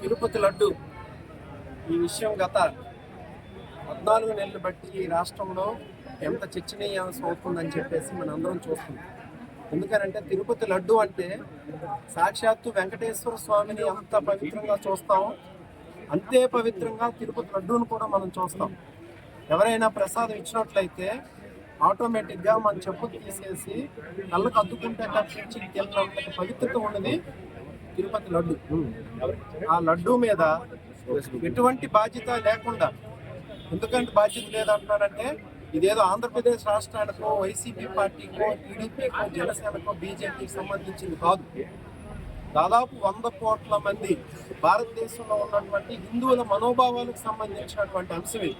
తిరుపతి లడ్డు ఈ విషయం గత 14 నెలలు బట్టి ఈ రాష్ట్రంలో ఎంత చర్చనీయాంశం అవుతుందని చెప్పేసి మనందరం చూస్తున్నాం. ఎందుకనంటే తిరుపతి లడ్డు అంటే సాక్షాత్తు వెంకటేశ్వర స్వామిని ఎంత పవిత్రంగా చూస్తామో అంతే పవిత్రంగా తిరుపతి లడ్డూను కూడా మనం చూస్తాం. ఎవరైనా ప్రసాదం ఇచ్చినట్లయితే ఆటోమేటిక్గా మన చెప్పులు తీసేసి కళ్ళకు అద్దుకుంటే తప్పించి తిన్నంత పవిత్రత ఉన్నది తిరుపతి లడ్డు. ఆ లడ్డు మీద ఎటువంటి బాధ్యత లేకుండా, ఎందుకంటే బాధ్యత లేదంటున్నారంటే ఇదేదో ఆంధ్రప్రదేశ్ రాష్ట్రానికో వైసీపీ పార్టీకో టీడీపీకో జనసేనకో బీజేపీకి సంబంధించింది కాదు. దాదాపు 100 కోట్ల మంది భారతదేశంలో ఉన్నటువంటి హిందువుల మనోభావాలకు సంబంధించినటువంటి అంశం ఇది.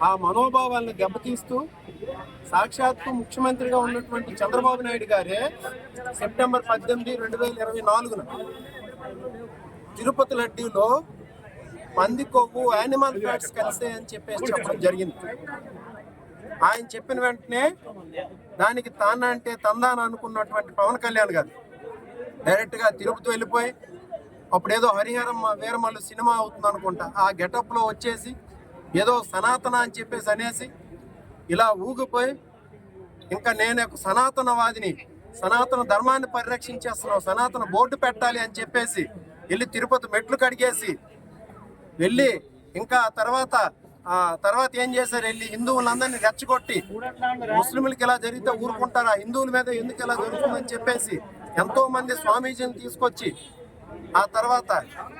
ఆ మనోభావాలను దెబ్బతీస్తూ సాక్షాత్తు ముఖ్యమంత్రిగా ఉన్నటువంటి చంద్రబాబు నాయుడు గారే సెప్టెంబర్ 18, 2024 తిరుపతి లడ్డూలో పంది కొవ్వు యానిమల్ ఫ్యాట్స్ కలిసాయని చెప్పేసి చెప్పడం జరిగింది. ఆయన చెప్పిన వెంటనే దానికి తాన అంటే తందాన అనుకున్నటువంటి పవన్ కళ్యాణ్ గారు డైరెక్ట్గా తిరుపతి వెళ్ళిపోయి అప్పుడేదో హరిహరం వీరమల్లు సినిమా అవుతుంది అనుకుంటా ఆ గెటప్లో వచ్చేసి ఏదో సనాతన అని చెప్పేసి అనేసి ఇలా ఊగిపోయి ఇంకా నేను ఒక సనాతనవాదిని, సనాతన ధర్మాన్ని పరిరక్షించేస్తున్నావు, సనాతన బోర్డు పెట్టాలి అని చెప్పేసి వెళ్ళి తిరుపతి మెట్లు కడిగేసి వెళ్ళి ఇంకా తర్వాత ఏం చేశారు, వెళ్ళి హిందువులందరినీ రెచ్చగొట్టి ముస్లింలకి ఇలా జరిగితే ఊరుకుంటారా, హిందువుల మీద ఎందుకు ఇలా జరుగుతుందని చెప్పేసి ఎంతో మంది స్వామీజీని తీసుకొచ్చి ఆ తర్వాత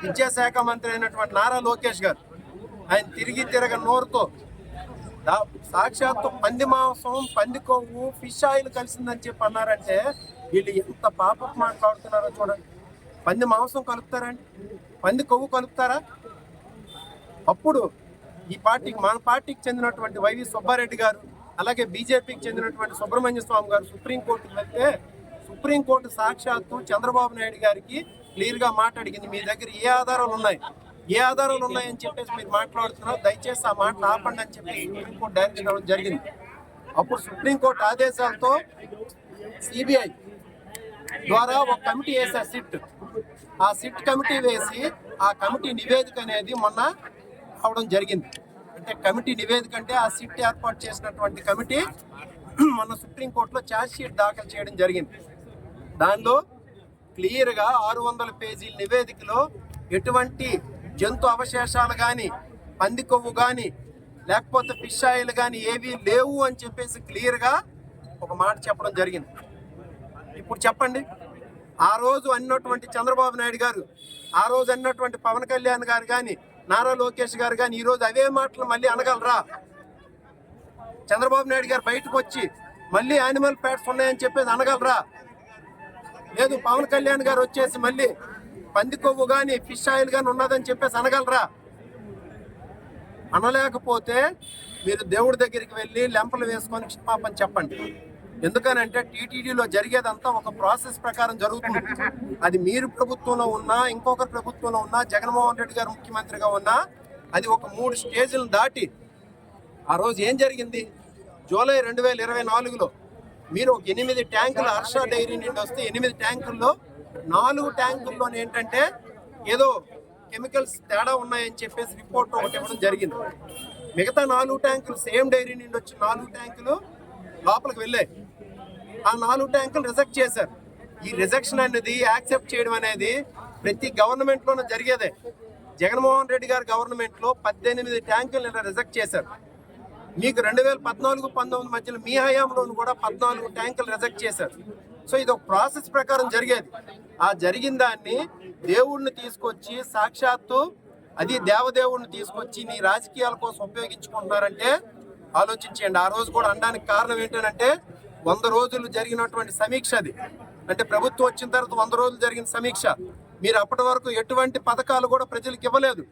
విద్యాశాఖ మంత్రి అయినటువంటి నారా లోకేష్ గారు ఆయన తిరగ నోరుతో సాక్షాత్తు పంది మాంసం, పంది కొవ్వు, ఫిష్ ఆయిల్ కలిసిందని చెప్పి అన్నారంటే వీళ్ళు ఎంత పాపం మాట్లాడుతున్నారో చూడండి. పంది మాంసం కలుపుతారండి, పంది కొవ్వు కలుపుతారా? అప్పుడు ఈ పార్టీకి, మన పార్టీకి చెందినటువంటి వైవి సుబ్బారెడ్డి గారు, అలాగే బీజేపీకి చెందినటువంటి సుబ్రహ్మణ్య స్వామి గారు సుప్రీంకోర్టుకి వెళ్తే సుప్రీంకోర్టు సాక్షాత్తు చంద్రబాబు నాయుడు గారికి క్లియర్గా మాట్లాడింది, మీ దగ్గర ఏ ఆధారాలు ఉన్నాయని చెప్పేసి మీరు మాట్లాడుతున్నారు, దయచేసి ఆ మాటలు ఆపండి అని చెప్పి సుప్రీంకోర్టు డైరెక్షన్ ఇవ్వడం జరిగింది. అప్పుడు సుప్రీంకోర్టు ఆదేశాలతో సిబిఐ ద్వారా ఒక కమిటీ వేశారు, ఆ సిట్ కమిటీ వేసి ఆ కమిటీ నివేదిక అనేది మొన్న అవడం జరిగింది. అంటే కమిటీ నివేదిక అంటే ఆ సిట్ ఏర్పాటు చేసినటువంటి కమిటీ మొన్న సుప్రీంకోర్టులో ఛార్జ్ షీట్ దాఖలు చేయడం జరిగింది. దానిలో క్లియర్గా 600 పేజీల నివేదికలో ఎటువంటి జంతు అవశేషాలు కానీ, పంది కొవ్వు కానీ, లేకపోతే ఫిష్ ఆయిల్ కానీ ఏవి లేవు అని చెప్పేసి క్లియర్గా ఒక మాట చెప్పడం జరిగింది. ఇప్పుడు చెప్పండి, ఆ రోజు అన్నటువంటి చంద్రబాబు నాయుడు గారు, ఆ రోజు అన్నటువంటి పవన్ కళ్యాణ్ గారు కానీ, నారా లోకేష్ గారు కానీ ఈరోజు అవే మాటలు మళ్ళీ అనగలరా? చంద్రబాబు నాయుడు గారు బయటకు వచ్చి మళ్ళీ యానిమల్ ఫ్యాట్స్ ఉన్నాయని చెప్పేసి అనగలరా? లేదు పవన్ కళ్యాణ్ గారు వచ్చేసి మళ్ళీ పంది కొవ్వు కానీ, ఫిష్ ఆయిల్ కానీ ఉన్నదని చెప్పేసి అనగలరా? అనలేకపోతే మీరు దేవుడి దగ్గరికి వెళ్ళి లెంపలు వేసుకొని క్షమాపణ చెప్పండి. ఎందుకనంటే టీటీడీలో జరిగేదంతా ఒక ప్రాసెస్ ప్రకారం జరుగుతుంది. అది మీరు ప్రభుత్వంలో ఉన్నా, ఇంకొకరి ప్రభుత్వంలో ఉన్నా, జగన్మోహన్ రెడ్డి గారు ముఖ్యమంత్రిగా ఉన్నా, అది ఒక 3 స్టేజ్లను దాటి ఆ రోజు ఏం జరిగింది, జూలై 2024లో మీరు ఒక 8 ట్యాంకులు హర్ష డైరీ నుండి వస్తే 8 ట్యాంకుల్లో 4 ట్యాంకుల్లోనే ఏంటంటే ఏదో కెమికల్స్ తేడా ఉన్నాయని చెప్పేసి రిపోర్ట్ ఒకటి ఇవ్వడం జరిగింది. మిగతా 4 ట్యాంకులు సేమ్ డైరీ నుండి వచ్చి 4 ట్యాంకులు లోపలికి వెళ్ళాయి. ఆ 4 ట్యాంకులు రిజెక్ట్ చేశారు. ఈ రిజెక్షన్ అనేది, యాక్సెప్ట్ చేయడం అనేది ప్రతి గవర్నమెంట్లోనూ జరిగేదే. జగన్మోహన్ రెడ్డి గారి గవర్నమెంట్లో 18 ట్యాంకులు రిజెక్ట్ చేశారు. మీకు 2014-19 మధ్యలో మీ హయాంలోను కూడా 14 ట్యాంకులు రిజెక్ట్ చేశారు. సో ఇది ఒక ప్రాసెస్ ప్రకారం జరిగేది. ఆ జరిగిన దాన్ని దేవుడిని తీసుకొచ్చి, సాక్షాత్తు అది దేవదేవుడిని తీసుకొచ్చి నీ రాజకీయాల కోసం ఉపయోగించుకుంటున్నారంటే ఆలోచించండి. ఆ రోజు కూడా అనడానికి కారణం ఏంటంటే 100 రోజులు జరిగినటువంటి సమీక్ష. అది అంటే ప్రభుత్వం వచ్చిన తర్వాత 100 రోజులు జరిగిన సమీక్ష. మీరు అప్పటి వరకు ఎటువంటి పథకాలు కూడా ప్రజలకు ఇవ్వలేదు.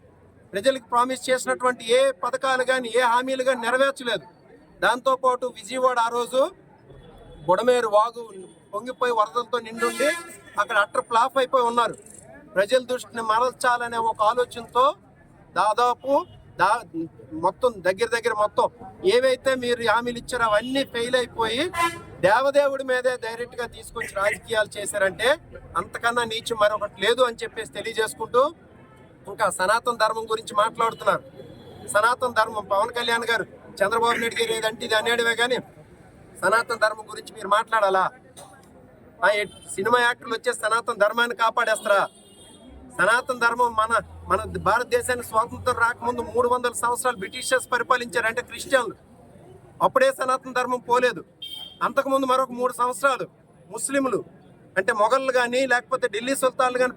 ప్రజలకు ప్రామిస్ చేసినటువంటి ఏ పథకాలు కానీ, ఏ హామీలు కానీ నెరవేర్చలేదు. దాంతోపాటు విజయవాడ ఆ రోజు బుడమేరు వాగు పొంగిపోయి వరదలతో నిండుండి అక్కడ అట్టర్ ఫ్లాప్ అయిపోయి ఉన్నారు. ప్రజల దృష్టిని మరల్చాలనే ఒక ఆలోచనతో దాదాపు మొత్తం దగ్గర మొత్తం ఏవైతే మీరు హామీలు ఇచ్చారో అవన్నీ ఫెయిల్ అయిపోయి దేవదేవుడి మీదే డైరెక్ట్గా తీసుకొచ్చి రాజకీయాలు చేశారంటే అంతకన్నా నీచం మరొకటి లేదు అని చెప్పేసి తెలియజేసుకుంటూ ఇంకా సనాతన ధర్మం గురించి మాట్లాడుతున్నారు. సనాతన ధర్మం పవన్ కళ్యాణ్ గారు చంద్రబాబు నాయుడు గారు ఏదంటే ఇది అనేటివే కానీ సనాతన ధర్మం గురించి మీరు మాట్లాడాలా? సినిమా యాక్టర్లు వచ్చే సనాతన ధర్మాన్ని కాపాడేస్తారా? సనాతన ధర్మం మన భారతదేశానికి స్వాతంత్రం రాకముందు 300 సంవత్సరాలు బ్రిటిషర్స్ పరిపాలించారు, అంటే క్రిస్టియన్లు. అప్పుడే సనాతన ధర్మం పోలేదు. అంతకుముందు మరొక 3 సంవత్సరాలు ముస్లింలు అంటే మొఘళ్ళు కానీ లేకపోతే ఢిల్లీ సుల్తాన్లు కానీ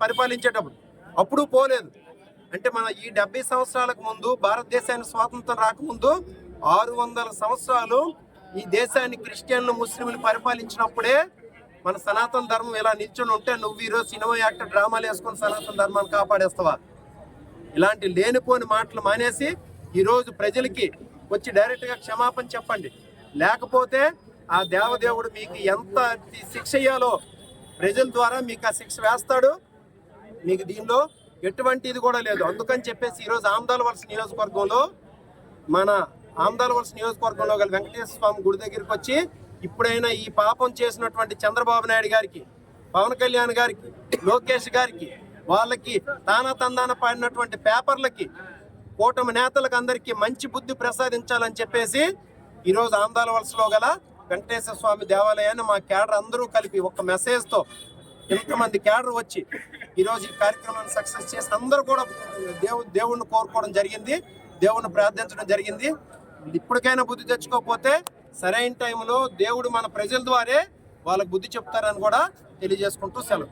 పరిపాలించేటప్పుడు అప్పుడు పోలేదు. అంటే మన ఈ 70 సంవత్సరాలకు ముందు భారతదేశానికి స్వాతంత్రం రాకముందు 600 సంవత్సరాలు ఈ దేశాన్ని క్రిస్టియన్లు ముస్లింలు పరిపాలించినప్పుడే మన సనాతన ధర్మం ఇలా నిల్చొని ఉంటే నువ్వు ఈరోజు సినిమా యాక్టర్ డ్రామాలు వేసుకొని సనాతన ధర్మాన్ని కాపాడేస్తావా? ఇలాంటి లేనిపోని మాటలు మానేసి ఈరోజు ప్రజలకి వచ్చి డైరెక్ట్గా క్షమాపణ చెప్పండి. లేకపోతే ఆ దేవదేవుడు మీకు ఎంత శిక్ష ఇయ్యాలో ప్రజల ద్వారా మీకు ఆ శిక్ష వేస్తాడు. మీకు దీనిలో ఎటువంటి ఇది కూడా లేదు. అందుకని చెప్పేసి ఈరోజు ఆమదాలవలస నియోజకవర్గంలో గల వెంకటేశ్వర స్వామి గుడి దగ్గరికి వచ్చి ఇప్పుడైనా ఈ పాపం చేసినటువంటి చంద్రబాబు నాయుడు గారికి, పవన్ కళ్యాణ్ గారికి, లోకేష్ గారికి, వాళ్ళకి తానా పాడినటువంటి పేపర్లకి, కూటమి నేతలకు అందరికీ మంచి బుద్ధి ప్రసాదించాలని చెప్పేసి ఈరోజు ఆమదాలవలసలో గల వెంకటేశ్వర స్వామి దేవాలయాన్ని మా క్యాడర్ అందరూ కలిపి ఒక మెసేజ్తో ఇంతమంది క్యాడర్ వచ్చి ఈరోజు ఈ కార్యక్రమాన్ని సక్సెస్ చేసి అందరూ కూడా దేవుణ్ణి కోరుకోవడం జరిగింది, దేవుణ్ణి ప్రార్థించడం జరిగింది. ఇప్పటికైనా బుద్ధి తెచ్చుకోకపోతే సరైన టైంలో దేవుడు మన ప్రజల ద్వారే వాళ్ళకు బుద్ధి చెప్తారని కూడా తెలియజేసుకుంటూ సెలవు.